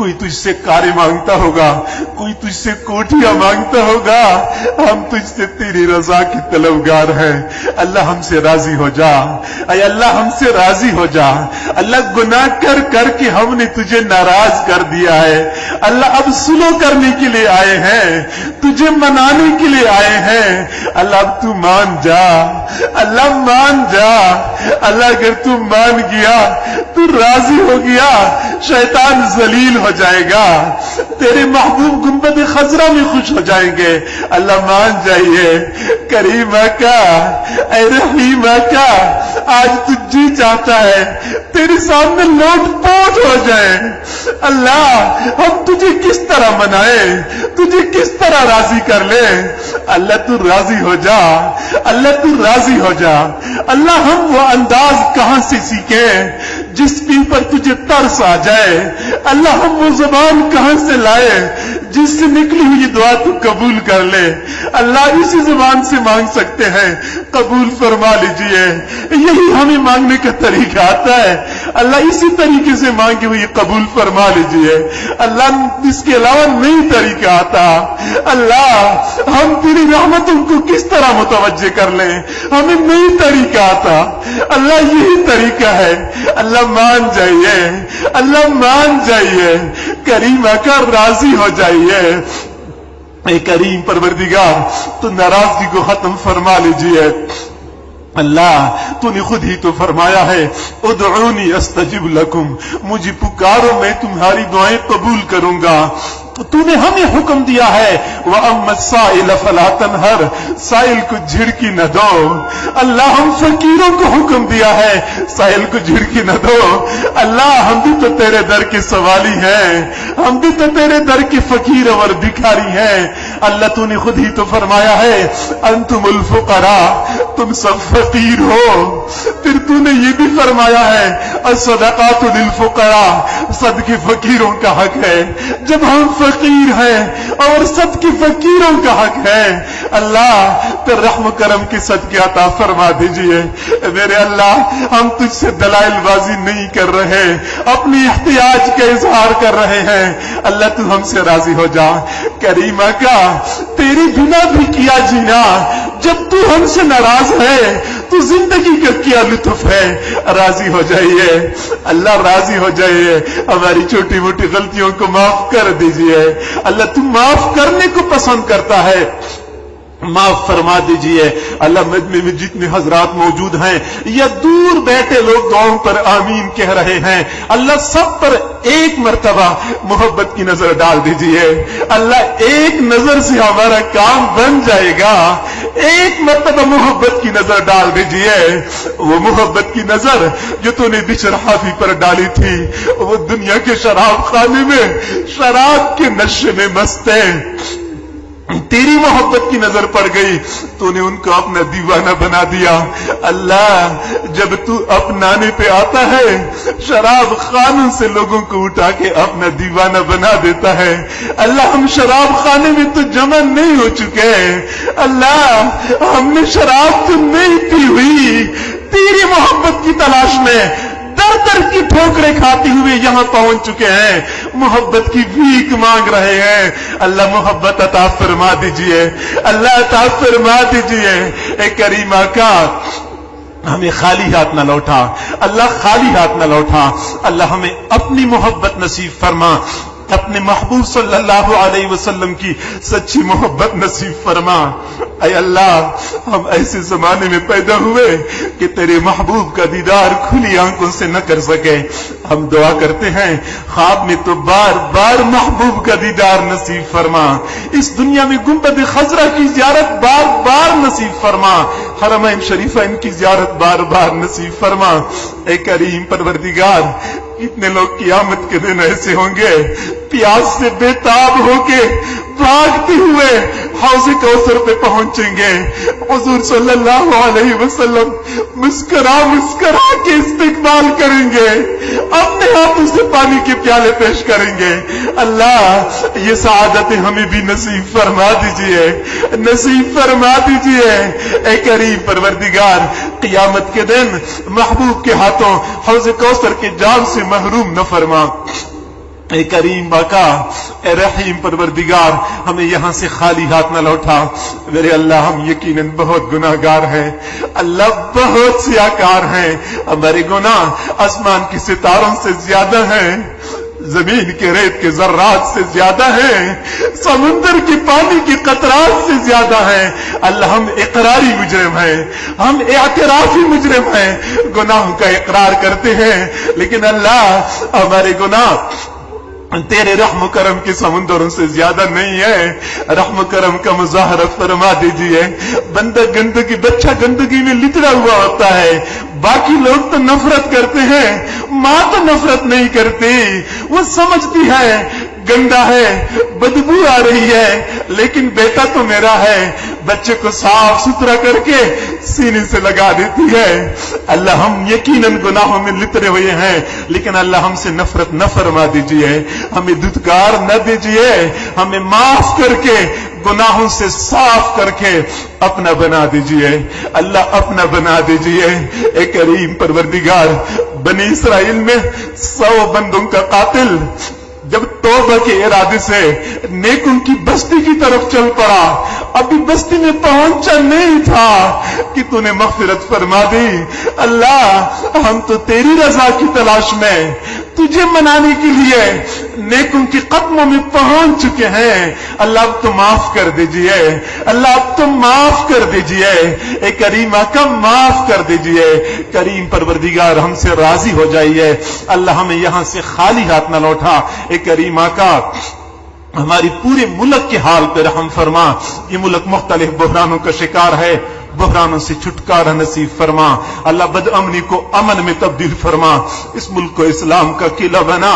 کوئی تجھ سے کاریں مانگتا ہوگا، کوئی تجھ سے کوٹیاں مانگتا ہوگا، ہم تجھ سے تیری رضا کے طلبگار ہیں۔ اللہ ہم سے راضی ہو جا، اے اللہ ہم سے راضی ہو جا۔ اللہ گناہ کر کر کے ہم نے تجھے ناراض کر دیا ہے، اللہ اب سلو کرنے کے لیے آئے ہیں، تجھے منانے کے لیے آئے ہیں۔ اللہ اب تو مان جا، اللہ مان جا۔ اللہ اگر تو مان گیا، تو راضی ہو گیا، شیطان ذلیل ہو جائے گا، تیرے محبوب گنبد خضرا میں خوش ہو جائیں گے۔ اللہ مان جائیے۔ کریم کا، اے رحیم کا، آج تو جی چاہتا ہے تیرے سامنے لوٹ پوٹ ہو جائے۔ اللہ ہم تجھے کس طرح منائیں، تجھے کس طرح راضی کر لیں۔ اللہ تو راضی ہو جا، اللہ تو راضی ہو جا۔ اللہ ہم وہ انداز کہاں سے سیکھیں جس کے اوپر تجھے ترس آ جائے۔ اللہ ہم وہ زبان کہاں سے لائے جس سے نکلی ہوئی دعا تو قبول کر لے۔ اللہ اسی زبان سے مانگ سکتے ہیں، قبول فرما لیجئے۔ یہی ہمیں مانگنے کا طریقہ آتا ہے، اللہ اسی طریقے سے مانگے ہوئی قبول فرما لیجئے۔ اللہ اس کے علاوہ نہیں طریقہ آتا۔ اللہ ہم تیری رحمتوں کو کس طرح متوجہ کر لیں، ہمیں نہیں طریقہ آتا۔ اللہ یہی طریقہ ہے۔ اللہ مان جائیے، اللہ مان جائیے۔ کریم کر راضی ہو جائیے۔ اے کریم پروردگار، تو ناراضگی کو ختم فرما لیجئے۔ اللہ تو نے خود ہی تو فرمایا ہے، ادعونی استجب لکم، مجھے پکارو میں تمہاری دعائیں قبول کروں گا۔ تو نے ہمیں حکم دیا ہے، وَأَمَّا السَّائِلَ فَلَا تَنْهَرْ، سائل کو جھڑکی نہ دو۔ اللہ ہم فقیروں کو حکم دیا ہے، سائل کو جھڑکی نہ دو۔ اللہ ہم بھی تو تیرے در کے سوالی ہیں، ہم بھی تو تیرے در کے فقیر اور بھکاری ہیں۔ اللہ تو نے خود ہی تو فرمایا ہے، انتم الفقراء، تم سب فقیر ہو۔ پھر تو نے یہ بھی فرمایا ہے، الصدقات للفقراء، صدقے فقیروں کا حق ہے۔ جب ہم فقیر ہیں اور صدقے فقیروں کا حق ہے، اللہ پھر رحم و کرم کے صدقے عطا فرما دیجئے۔ میرے اللہ ہم تجھ سے دلائل بازی نہیں کر رہے، اپنی احتیاج کا اظہار کر رہے ہیں۔ اللہ تو ہم سے راضی ہو جا۔ کریمہ کا، تیری بنا بھی کیا جینا، جب تو ہم سے ناراض ہے تو زندگی کا کیا لطف ہے۔ راضی ہو جائیے، اللہ راضی ہو جائیے۔ ہماری چھوٹی موٹی غلطیوں کو معاف کر دیجئے۔ اللہ تم معاف کرنے کو پسند کرتا ہے، معاف فرما دیجئے۔ اللہ مجمع میں جتنے حضرات موجود ہیں یا دور بیٹھے لوگ دعاؤں پر آمین کہہ رہے ہیں، اللہ سب پر ایک مرتبہ محبت کی نظر ڈال دیجئے۔ اللہ ایک نظر سے ہمارا کام بن جائے گا، ایک مرتبہ محبت کی نظر ڈال دیجئے۔ وہ محبت کی نظر جو تو نے بشر حافی پر ڈالی تھی، وہ دنیا کے شراب خانے میں شراب کے نشے میں مست ہے، تیری محبت کی نظر پڑ گئی، تو نے ان کو اپنا دیوانہ بنا دیا۔ اللہ جب تو اپنانے پہ آتا ہے، شراب خانوں سے لوگوں کو اٹھا کے اپنا دیوانہ بنا دیتا ہے۔ اللہ ہم شراب خانے میں تو جمع نہیں ہو چکے، اللہ ہم نے شراب تو نہیں پی ہوئی، تیری محبت کی تلاش میں در در کی ٹھوکریں کھاتے ہوئے یہاں پہنچ چکے ہیں، محبت کی بھیک مانگ رہے ہیں۔ اللہ محبت عطا فرما دیجئے، اللہ عطا فرما دیجئے۔ اے کریمہ کا، ہمیں خالی ہاتھ نہ لوٹا، اللہ خالی ہاتھ نہ لوٹا۔ اللہ ہمیں اپنی محبت نصیب فرما، اپنے محبوب صلی اللہ علیہ وسلم کی سچی محبت نصیب فرما۔ اے اللہ ہم ایسے زمانے میں پیدا ہوئے کہ تیرے محبوب کا دیدار کھلی آنکھوں سے نہ کر سکے۔ ہم دعا کرتے ہیں خواب میں تو بار بار محبوب کا دیدار نصیب فرما، اس دنیا میں گنبد خضرا کی زیارت بار بار نصیب فرما، حرمین شریفین کی زیارت بار بار نصیب فرما۔ اے کریم پروردگار، کتنے لوگ قیامت کے دن ایسے ہوں گے پیاس سے بے تاب ہو کے بھاگتے ہوئے حوض کوثر پہ پہنچیں گے، حضور صلی اللہ علیہ وسلم مسکرا مسکرا کے استقبال کریں گے، اپنے ہاتھوں سے پانی کے پیالے پیش کریں گے۔ اللہ یہ سعادت ہمیں بھی نصیب فرما دیجئے، نصیب فرما دیجئے۔ اے کریم پروردگار، قیامت کے دن محبوب کے ہاتھوں حوض کوثر کے جام سے محروم نہ فرما۔ اے کریم آقا، اے رحیم پروردگار، ہمیں یہاں سے خالی ہاتھ نہ لوٹا۔ میرے اللہ، ہم یقیناً بہت گناہگار ہیں، اللہ بہت سیاہکار ہیں، ہمارے گناہ آسمان کے ستاروں سے زیادہ ہیں، زمین کے ریت کے ذرات سے زیادہ ہیں، سمندر کے پانی کے قطرات سے زیادہ ہیں۔ اللہ، ہم اقراری مجرم ہیں، ہم اعترافی مجرم ہیں، گناہوں کا اقرار کرتے ہیں، لیکن اللہ ہمارے گناہ تیرے رحم و کرم کے سمندروں سے زیادہ نہیں ہے۔ رحم و کرم کا مظاہرہ فرما دیجئے۔ بندہ گندگی، بچہ گندگی میں لتڑا ہوا ہوتا ہے، باقی لوگ تو نفرت کرتے ہیں، ماں تو نفرت نہیں کرتی، وہ سمجھتی ہے گندا ہے، بدبو آ رہی ہے، لیکن بیٹا تو میرا ہے، بچے کو صاف ستھرا کر کے سینے سے لگا دیتی ہے۔ اللہ، ہم یقیناً گناہوں میں لتڑے ہوئے ہیں، لیکن اللہ ہم سے نفرت نہ فرما دیجئے، ہمیں دھتکار نہ دیجئے، ہمیں معاف کر کے گناہوں سے صاف کر کے اپنا بنا دیجئے، اللہ اپنا بنا دیجئے۔ اے کریم پروردگار، بنی اسرائیل میں 100 بندوں کا قاتل جب توبہ کے ارادے سے نیکوں کی بستی کی طرف چل پڑا، ابھی بستی میں پہنچا نہیں تھا کہ تو نے مغفرت فرما دی۔ اللہ، ہم تو تیری رضا کی تلاش میں تجھے منانے کے لیے نیکوں کے قدموں میں پہنچ چکے ہیں۔ اللہ، اب تو معاف کر دیجئے، اللہ اب تو معاف کر دیجئے، اے کریم آقا معاف کر دیجئے۔ کریم پروردگار، ہم سے راضی ہو جائیے، اللہ ہمیں یہاں سے خالی ہاتھ نہ لوٹا۔ اے کریم آقا، ہماری پورے ملک کے حال پہ رحم فرما، یہ ملک مختلف بحرانوں کا شکار ہے، بحرانوں سے چھٹکارا نصیب فرما۔ اللہ، بد امنی کو امن میں تبدیل فرما، اس ملک کو اسلام کا قلعہ بنا۔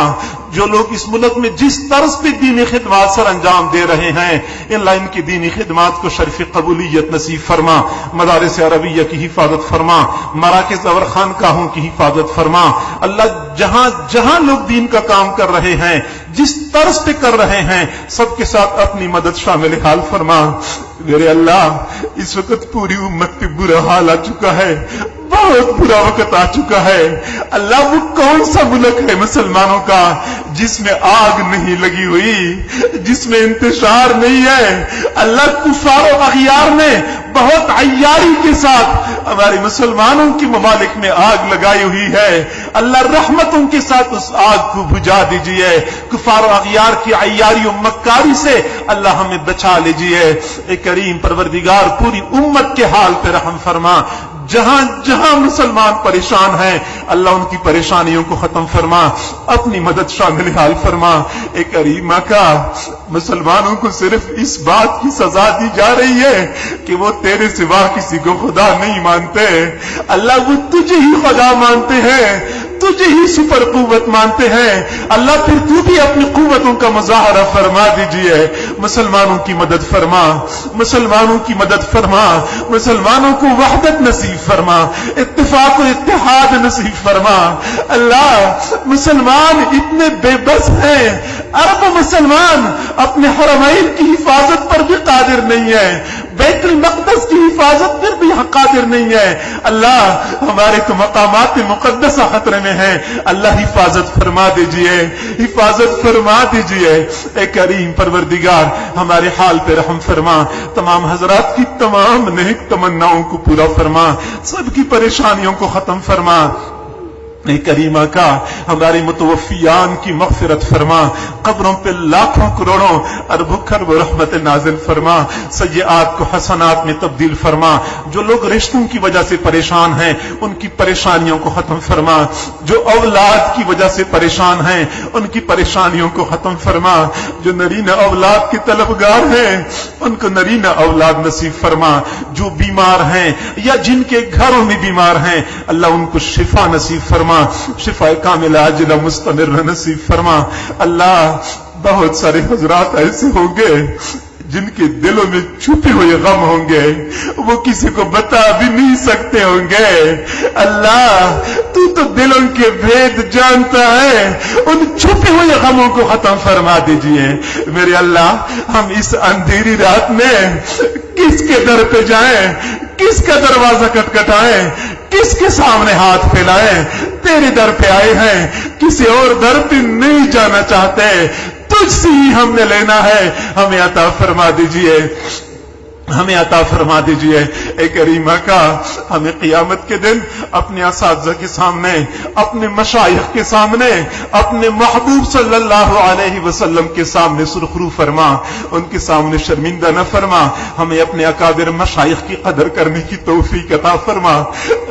جو لوگ اس ملک میں جس طرز پہ دینی خدمات سر انجام دے رہے ہیں، اللہ ان کی دینی خدمات کو شرف قبولیت نصیب فرما، مدارس عربیہ کی حفاظت فرما، مراکز اور خانقاہوں کی حفاظت فرما۔ اللہ، جہاں جہاں لوگ دین کا کام کر رہے ہیں، جس طرز پہ کر رہے ہیں، سب کے ساتھ اپنی مدد شامل حال فرما۔ میرے اللہ، اس وقت پوری امت پہ برا حال آ چکا ہے، بہت برا وقت آ چکا ہے۔ اللہ، وہ کون سا ملک ہے مسلمانوں کا جس میں آگ نہیں لگی ہوئی، جس میں انتشار نہیں ہے؟ اللہ، کفار و اغیار نے بہت عیاری کے ساتھ ہمارے مسلمانوں کی ممالک میں آگ لگائی ہوئی ہے۔ اللہ، رحمتوں کے ساتھ اس آگ کو بجھا دیجئے، کفار و اغیار کی عیاری و مکاری سے اللہ ہمیں بچا لیجئے۔ اے کریم پروردگار، پوری امت کے حال پہ رحم فرما، جہاں جہاں مسلمان پریشان ہیں، اللہ ان کی پریشانیوں کو ختم فرما، اپنی مدد شامل حال فرما۔ اے کریم آقا، مسلمانوں کو صرف اس بات کی سزا دی جا رہی ہے کہ وہ تیرے سوا کسی کو خدا نہیں مانتے۔ اللہ، وہ تجھے ہی خدا مانتے ہیں، تجھے ہی سپر قوت مانتے ہیں۔ اللہ، پھر تو بھی اپنی قوتوں کا مظاہرہ فرما دیجئے، مسلمانوں کی مدد فرما، مسلمانوں کی مدد فرما، مسلمانوں کو وحدت نصیب فرما، اتفاق و اتحاد نصیب فرما۔ اللہ، مسلمان اتنے بے بس ہیں، ارب مسلمان اپنے حرمین کی حفاظت پر بھی قادر نہیں ہے، بیت المقدس کی حفاظت پر بھی قادر نہیں ہے۔ اللہ، ہمارے تو مقامات مقدسہ خطرے میں ہیں، اللہ حفاظت فرما دیجئے، حفاظت فرما دیجئے۔ اے کریم پروردگار، ہمارے حال پہ رحم فرما، تمام حضرات کی تمام نیک تمناؤں کو پورا فرما، سب کی پریشانیوں کو ختم فرما۔ اے کریم آقا، ہماری متوفیان کی مغفرت فرما، قبروں پہ لاکھوں کروڑوں اربوں خربوں رحمت نازل فرما، سیئات کو حسنات میں تبدیل فرما۔ جو لوگ رشتوں کی وجہ سے پریشان ہیں، ان کی پریشانیوں کو ختم فرما۔ جو اولاد کی وجہ سے پریشان ہیں، ان کی پریشانیوں کو ختم فرما۔ جو نرینہ اولاد کے طلبگار ہیں، ان کو نرینہ اولاد نصیب فرما۔ جو بیمار ہیں یا جن کے گھروں میں بیمار ہیں، اللہ ان کو شفا نصیب فرما، شفا کاملہ عاجلہ مستمرہ نصیب فرما۔ اللہ، بہت سارے حضرات ایسے ہوں گے جن کے دلوں میں چھپے ہوئے غم ہوں گے، وہ کسی کو بتا بھی نہیں سکتے ہوں گے۔ اللہ، تو دلوں کے بھید جانتا ہے، ان چھپے ہوئے غموں کو ختم فرما دیجئے۔ میرے اللہ، ہم اس اندھیری رات میں کس کے در پہ جائیں، کس کا دروازہ کٹکھٹائیں، کس کے سامنے ہاتھ پھیلائیں؟ تیرے در پہ آئے ہیں، کسی اور در پہ نہیں جانا چاہتے، تجھ سے ہی ہم نے لینا ہے، ہمیں عطا فرما دیجئے، ہمیں عطا فرما دیجئے۔ اے کریم آقا، ہمیں قیامت کے دن اپنے اساتذہ کے سامنے، اپنے مشائخ کے سامنے، اپنے محبوب صلی اللہ علیہ وسلم کے سامنے سرخرو فرما، ان کے سامنے شرمندہ نہ فرما، ہمیں اپنے اکابر مشائخ کی قدر کرنے کی توفیق عطا فرما۔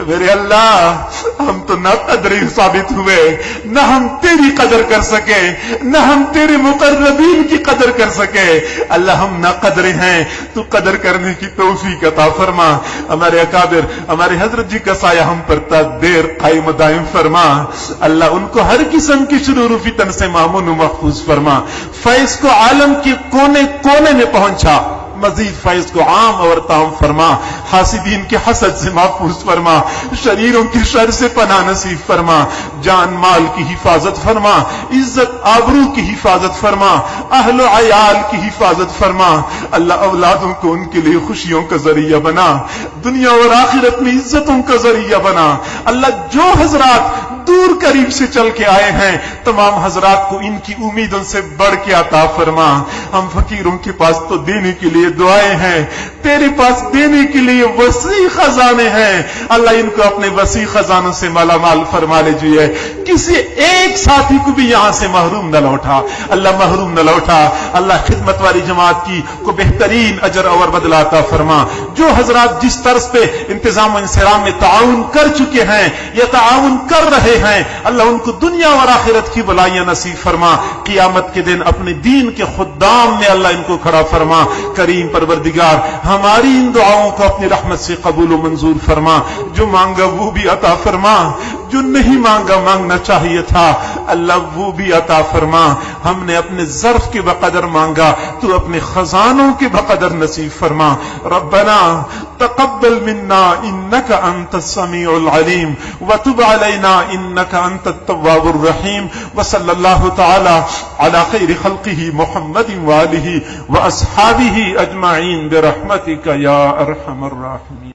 میرے اللہ، ہم تو نہ قدری ثابت ہوئے، نہ ہم تیری قدر کر سکے، نہ ہم تیرے مقربین کی قدر کر سکے۔ اللہ، ہم نہ قدرے ہیں، تو قدر کرنے کی توفیق عطا فرما۔ ہمارے اکابر، ہمارے حضرت جی کا سایہ ہم پر تا دیر قائم دائم فرما۔ اللہ، ان کو ہر قسم کی شرور و فتن سے مامون و محفوظ فرما۔ فیض کو عالم کے کونے کونے میں پہنچا، مزید فیض کو عام اور تام فرما۔ حاسدین کے حسد سے محفوظ فرما، شریروں کے شر سے پناہ نصیب فرما۔ جان مال کی حفاظت فرما، عزت آبرو کی حفاظت فرما، اہل و عیال کی حفاظت فرما۔ اللہ، اولادوں کو ان کے لیے خوشیوں کا ذریعہ بنا، دنیا اور آخرت میں عزتوں کا ذریعہ بنا۔ اللہ، جو حضرات دور قریب سے چل کے آئے ہیں، تمام حضرات کو ان کی امیدوں سے بڑھ کے عطا فرما۔ ہم فقیروں کے پاس تو دینے کے لیے دعائیں ہیں، تیرے پاس دینے کے لیے وسیع خزانے ہیں۔ اللہ، ان کو اپنے وسیع خزانوں سے مالا مال فرما لیجیے، کسی ایک ساتھی کو بھی یہاں سے محروم نہ لوٹا۔ اللہ، محروم نہ لوٹا۔ اللہ، خدمت والی جماعت کی کو بہترین اجر اور بدلہ عطا فرما۔ جو حضرات جس طرز پہ انتظام و انصرام میں تعاون کر چکے ہیں یا تعاون کر رہے ہیں، اللہ ان کو دنیا اور آخرت کی بلائیاں نصیب فرما۔ قیامت کے دن اپنے دین کے خدام میں اللہ ان کو کھڑا فرما۔ کریم پروردگار، ہماری ان دعاؤں کو اپنی رحمت سے قبول و منظور فرما۔ جو مانگا وہ بھی عطا فرما، جو نہیں مانگا مانگنا چاہیے تھا اللہ وہ بھی عطا فرما۔ ہم نے اپنے ظرف کے بقدر مانگا، تو اپنے خزانوں کے بقدر نصیب فرما۔ ربنا تقبل منا انك انت السميع العليم وتب علينا انك انت التواب الرحيم وصلى الله تعالى على خير خلقه محمد وآله واصحابه اجمعين برحمتك يا ارحم الراحمين۔